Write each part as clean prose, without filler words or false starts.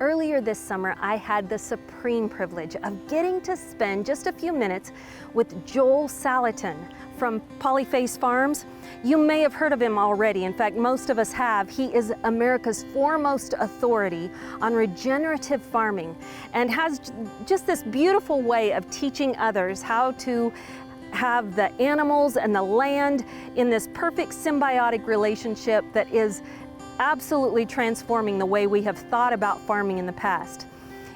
Earlier this summer, I had the supreme privilege of getting to spend just a few minutes with Joel Salatin from Polyface Farms. You may have heard of him already. In fact, most of us have. He is America's foremost authority on regenerative farming and has just this beautiful way of teaching others how to have the animals and the land in this perfect symbiotic relationship that is absolutely transforming the way we have thought about farming in the past.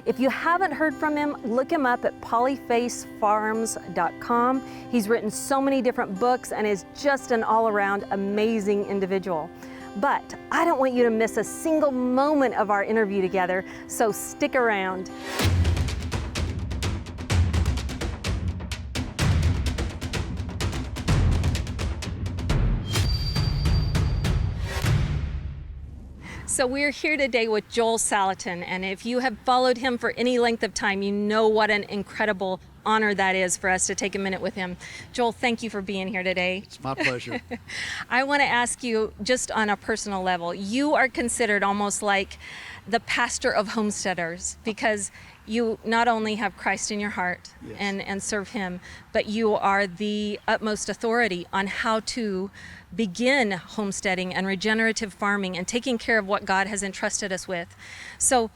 If you haven't heard from him, look him up at polyfacefarms.com. He's written so many different books and is just an all-around amazing individual. But I don't want you to miss a single moment of our interview together, so stick around. So we're here today with Joel Salatin, and if you have followed him for any length of time, you know what an incredible honor that is for us to take a minute with him. Joel, thank you for being here today. It's my pleasure. I want to ask you, just on a personal level, you are considered almost like the pastor of homesteaders, because you not only have Christ in your heart, yes, and serve him, but you are the utmost authority on how to begin homesteading and regenerative farming and taking care of what God has entrusted us with. So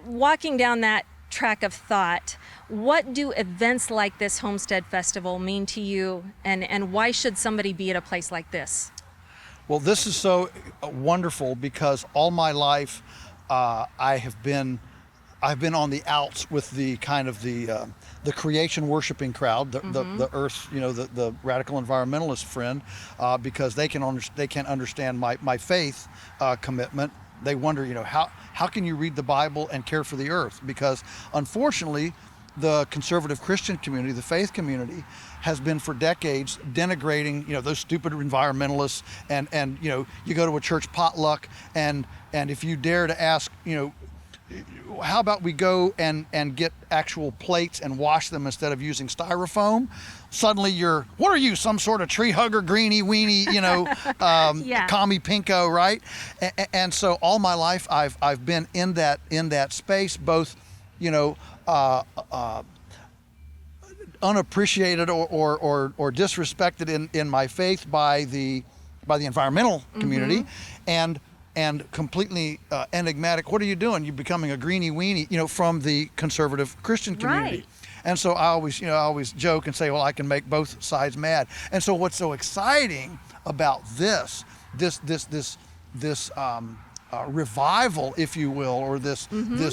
walking down that track of thought, what do events like this Homestead Festival mean to you, and why should somebody be at a place like this? Well, this is so wonderful because all my life I've been on the outs with the kind of the creation worshiping crowd, the earth, the radical environmentalist friend, because they can understand my faith commitment. They wonder, how can you read the Bible and care for the earth? Because unfortunately, the conservative Christian community, the faith community, has been for decades denigrating, those stupid environmentalists, and you go to a church potluck, and if you dare to ask, how about we go and get actual plates and wash them instead of using styrofoam? Suddenly what are you, some sort of tree hugger, greenie, weenie, commie pinko, right? And so all my life I've been in that space, both, unappreciated or disrespected in my faith by the environmental community, and completely enigmatic. What are you doing? You're becoming a greenie weenie, from the conservative Christian community. Right. And so I always joke and say, well, I can make both sides mad. And so what's so exciting about this revival, if you will, or this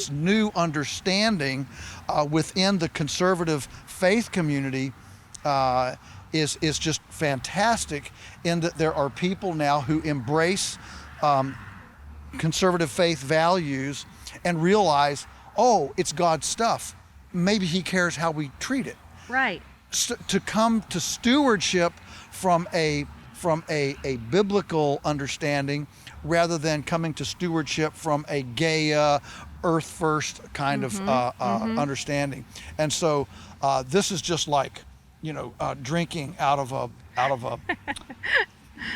new understanding within the conservative faith community is just fantastic, in that there are people now who embrace conservative faith values and realize, oh, it's God's stuff. Maybe he cares how we treat it. Right. To come to stewardship from a biblical understanding, rather than coming to stewardship from a Gaia, earth first kind of understanding. And so this is just like, drinking out of a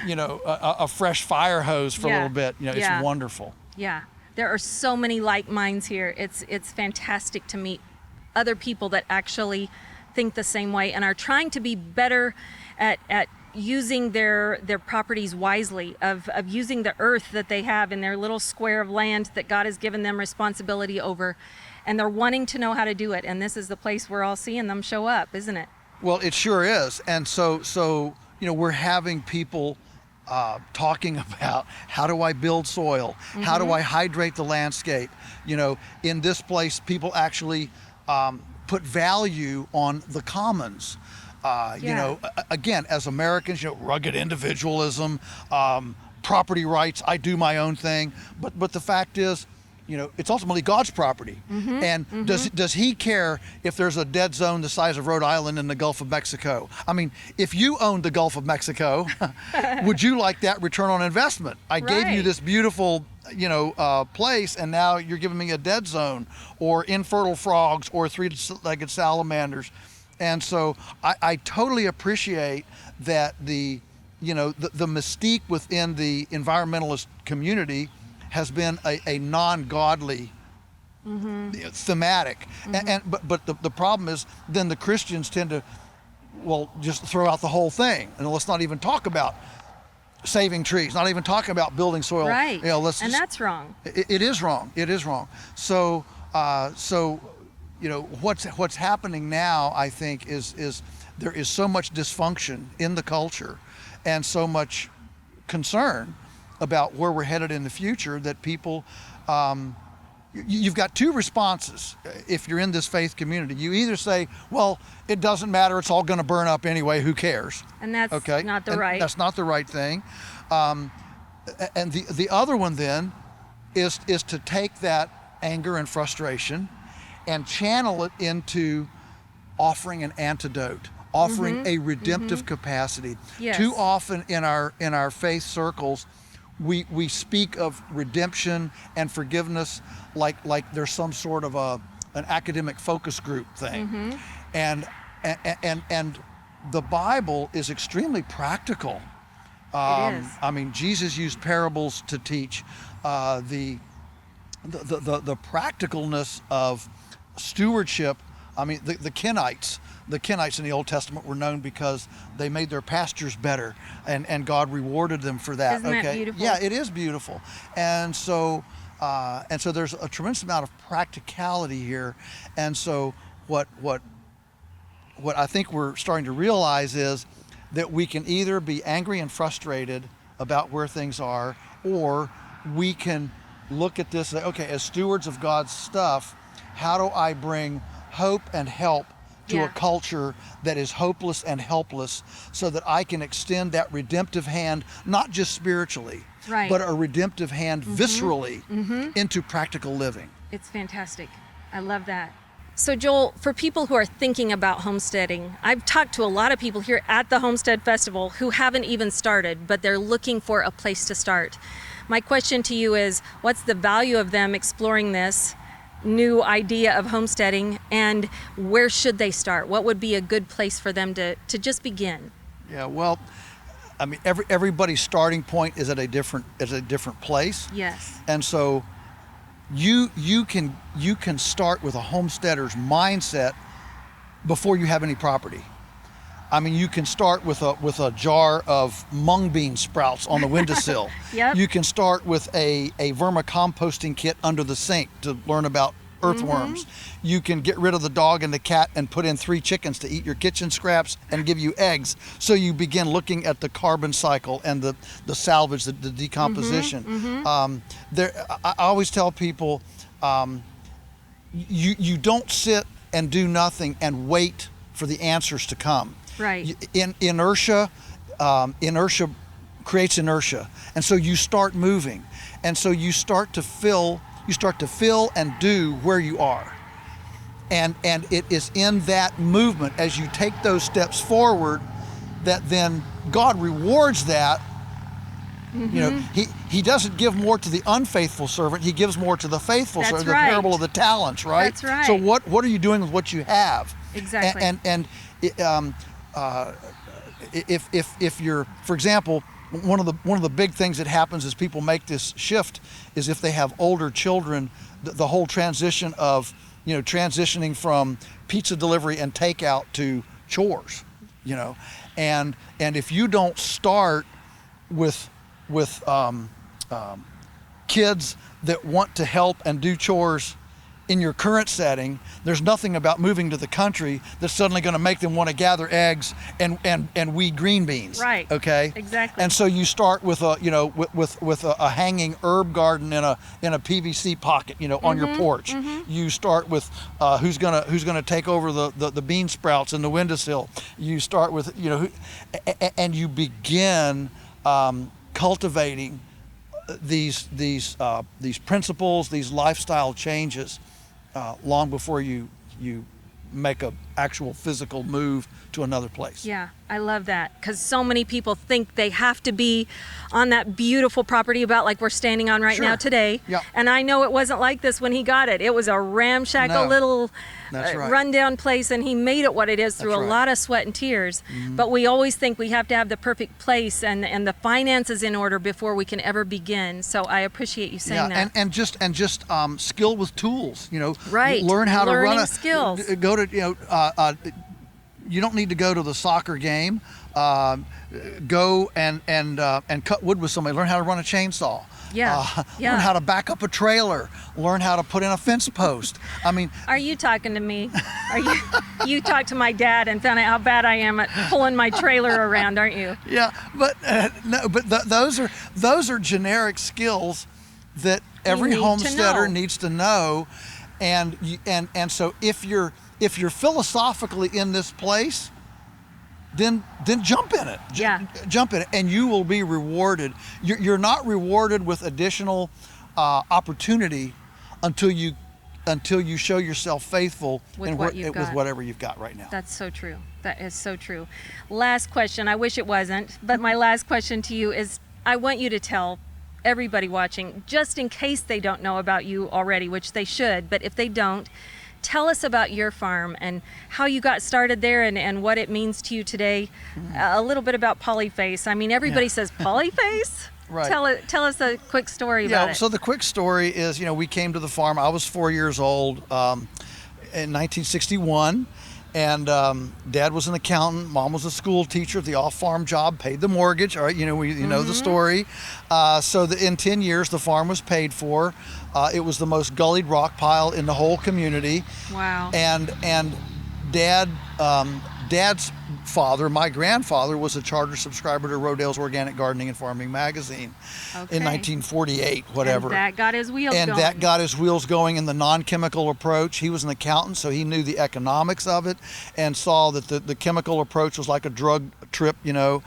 a fresh fire hose for a little bit. It's wonderful. Yeah, there are so many like minds here. It's fantastic to meet other people that actually think the same way and are trying to be better at using their properties wisely, of using the earth that they have in their little square of land that God has given them responsibility over, and they're wanting to know how to do it. And this is the place we're all seeing them show up, isn't it? Well, it sure is. And so we're having people talking about, how do I build soil? How do I hydrate the landscape? In this place, people actually put value on the commons. Again, as Americans, rugged individualism, property rights, I do my own thing. But the fact is, it's ultimately God's property. And does he care if there's a dead zone the size of Rhode Island in the Gulf of Mexico? I mean, if you owned the Gulf of Mexico, would you like that return on investment? I gave you this beautiful, place, and now you're giving me a dead zone, or infertile frogs, or three-legged salamanders. And so I totally appreciate that the mystique within the environmentalist community has been a non-godly thematic. But the problem is then the Christians tend to, well, just throw out the whole thing, and let's not even talk about saving trees, not even talk about building soil. Right. And that's wrong. It is wrong. It is wrong. So what's happening now, I think, is there is so much dysfunction in the culture and so much concern about where we're headed in the future that people, you've got two responses if you're in this faith community. You either say, well, it doesn't matter, it's all going to burn up anyway, who cares? And that's not the right. That's not the right thing. And the other one then is to take that anger and frustration and channel it into offering an antidote, offering a redemptive capacity. Yes. Too often in our faith circles, we speak of redemption and forgiveness like there's some sort of an academic focus group thing. And the Bible is extremely practical. It is. I mean, Jesus used parables to teach the practicalness of stewardship. I mean, the Kenites in the Old Testament were known because they made their pastures better, and God rewarded them for that. Isn't that beautiful? Yeah, it is beautiful. And so there's a tremendous amount of practicality here. And so what I think we're starting to realize is that we can either be angry and frustrated about where things are, or we can look at this and say, okay, as stewards of God's stuff, how do I bring hope and help to a culture that is hopeless and helpless, so that I can extend that redemptive hand, not just spiritually, but a redemptive hand viscerally into practical living. It's fantastic. I love that. So Joel, for people who are thinking about homesteading, I've talked to a lot of people here at the Homestead Festival who haven't even started, but they're looking for a place to start. My question to you is, what's the value of them exploring this new idea of homesteading, and where should they start? What would be a good place for them to just begin? Yeah, well, I mean, everybody's starting point is at a different place. Yes. And so you can start with a homesteader's mindset before you have any property. I mean, you can start with a jar of mung bean sprouts on the windowsill. Yep. You can start with a vermicomposting kit under the sink to learn about earthworms. You can get rid of the dog and the cat and put in 3 chickens to eat your kitchen scraps and give you eggs. So you begin looking at the carbon cycle and the salvage, the decomposition. I always tell people, you don't sit and do nothing and wait for the answers to come. Right. Inertia creates inertia, and so you start moving, and so you start to fill and do where you are, and it is in that movement as you take those steps forward that then God rewards that. You know, he doesn't give more to the unfaithful servant, he gives more to the faithful servant. The parable of the talents, right? That's right. So what are you doing with what you have? Exactly. If you're, for example, one of the big things that happens as people make this shift is if they have older children, the whole transition of, transitioning from pizza delivery and takeout to chores, and if you don't start with kids that want to help and do chores in your current setting, there's nothing about moving to the country that's suddenly going to make them want to gather eggs and weed green beans. Right. Okay. Exactly. And so you start with a hanging herb garden in a PVC pocket, on your porch. You start with who's gonna take over the bean sprouts in the windowsill. You start with and you begin cultivating these principles, these lifestyle changes, long before you make a actual physical move to to another place. Yeah, I love that, because so many people think they have to be on that beautiful property about like we're standing on right now today. Yep. And I know it wasn't like this when he got it. It was a ramshackle little rundown place, and he made it what it is through a lot of sweat and tears. But we always think we have to have the perfect place and the finances in order before we can ever begin. So I appreciate you saying that. And just skill with tools, you know. Right. Learn how to run skills. Go to, you know, you don't need to go to the soccer game. Go and cut wood with somebody. Learn how to run a chainsaw. Learn how to back up a trailer. Learn how to put in a fence post. I mean, are you talking to me? Are you talked to my dad and found out how bad I am at pulling my trailer around, aren't you? Yeah, but no, but those are generic skills that every homesteader needs to know, and so if you're philosophically in this place, then jump in it. Jump in it, and you will be rewarded. You're not rewarded with additional opportunity until you show yourself faithful with whatever you've got right now. That's so true. That is so true. Last question. I wish it wasn't, but my last question to you is, I want you to tell everybody watching, just in case they don't know about you already, which they should, but if they don't, tell us about your farm and how you got started there and what it means to you today. A little bit about Polyface. I mean, everybody says Polyface. Right. Tell us a quick story about it. So the quick story is, you know, we came to the farm. I was 4 years old in 1961. And Dad was an accountant. Mom was a school teacher. The off-farm job paid the mortgage. All right, you know, you know the story. So in 10 years, the farm was paid for. It was the most gullied rock pile in the whole community. Wow. And Dad's father, my grandfather, was a charter subscriber to Rodale's Organic Gardening and Farming magazine in 1948, whatever. And that got his wheels going. And that got his wheels going in the non-chemical approach. He was an accountant, so he knew the economics of it and saw that the chemical approach was like a drug trip, you know,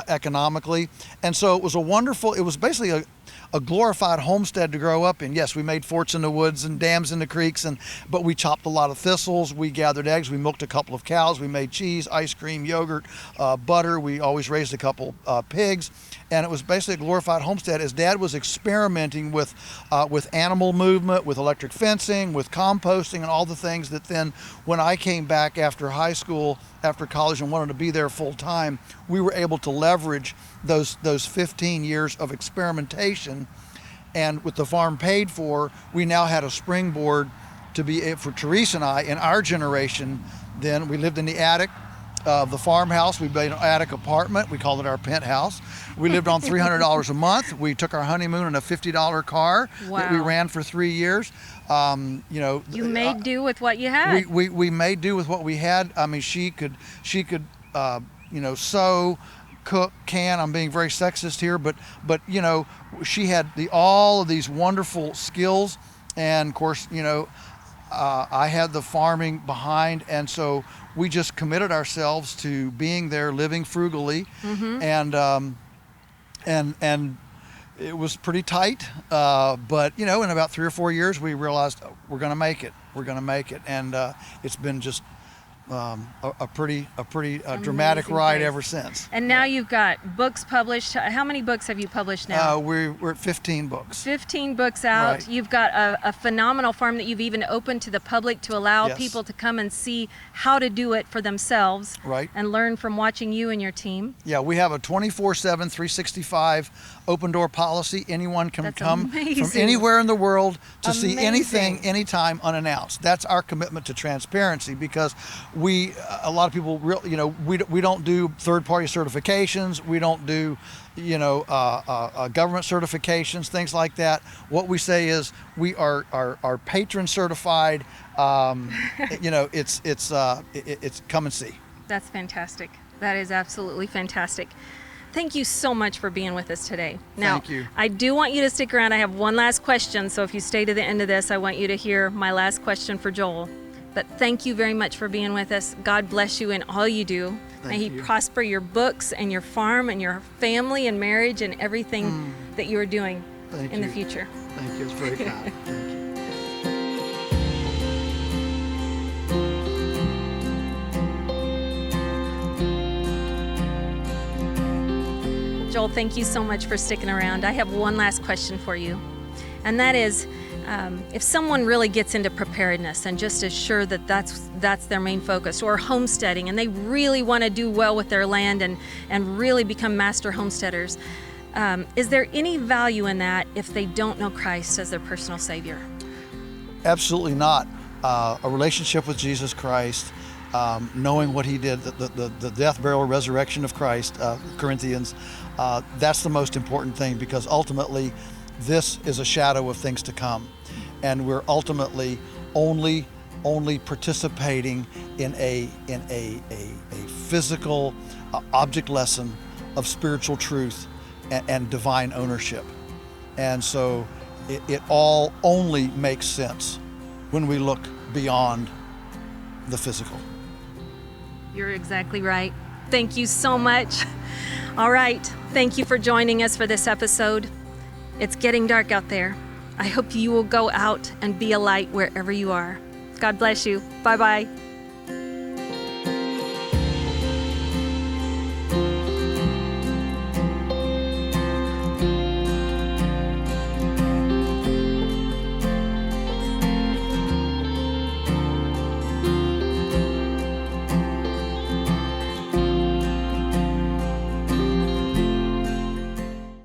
economically. And so it was basically a glorified homestead to grow up in. Yes, we made forts in the woods and dams in the creeks, but we chopped a lot of thistles, we gathered eggs, we milked a couple of cows, we made cheese, ice cream, yogurt, butter. We always raised a couple pigs, and it was basically a glorified homestead as Dad was experimenting with animal movement, with electric fencing, with composting, and all the things that then, when I came back after high school, after college, and wanted to be there full time, we were able to leverage those 15 years of experimentation. And with the farm paid for, we now had a springboard to be, for Teresa and I, in our generation. Then we lived in the attic of the farmhouse. We made an attic apartment. We called it our penthouse. We lived on $300 a month. We took our honeymoon in a $50 car that we ran for 3 years. You know, you made do with what you had. We made do with what we had. I mean, she could you know, sew, cook, can. I'm being very sexist here, but you know, she had all of these wonderful skills, and of course, you know, I had the farming behind, and so we just committed ourselves to being there, living frugally, and it was pretty tight, but you know, in about 3 or 4 years, we realized we're going to make it. We're going to make it, and it's been just a pretty dramatic ride ever since. And now you've got books published. How many books have you published now? We're at 15 books. 15 books out. Right. You've got a phenomenal farm that you've even opened to the public to allow people to come and see how to do it for themselves. Right. And learn from watching you and your team. Yeah, we have a 24/7, 365 open door policy. Anyone can come from anywhere in the world to see anything, anytime, unannounced. That's our commitment to transparency, because a lot of people, you know, we don't do third-party certifications. We don't do, you know, government certifications, things like that. What we say is we are patron certified. You know, it's come and see. That's fantastic. That is absolutely fantastic. Thank you so much for being with us today. Now, thank you. I do want you to stick around. I have one last question, so if you stay to the end of this, I want you to hear my last question for Joel. But thank you very much for being with us. God bless you in all you do. May He prosper your books and your farm and your family and marriage and everything that you are doing in the future. Thank you. It's very kind. Thank you. Joel, thank you so much for sticking around. I have one last question for you, and that is, if someone really gets into preparedness and just is sure that that's their main focus, or homesteading, and they really want to do well with their land and really become master homesteaders, is there any value in that if they don't know Christ as their personal Savior? Absolutely not. A relationship with Jesus Christ, knowing what he did, the death, burial, resurrection of Christ, Corinthians, that's the most important thing, because ultimately this is a shadow of things to come. And we're ultimately only participating in a physical object lesson of spiritual truth and divine ownership. And so it all only makes sense when we look beyond the physical. You're exactly right. Thank you so much. All right. Thank you for joining us for this episode. It's getting dark out there. I hope you will go out and be a light wherever you are. God bless you. Bye-bye.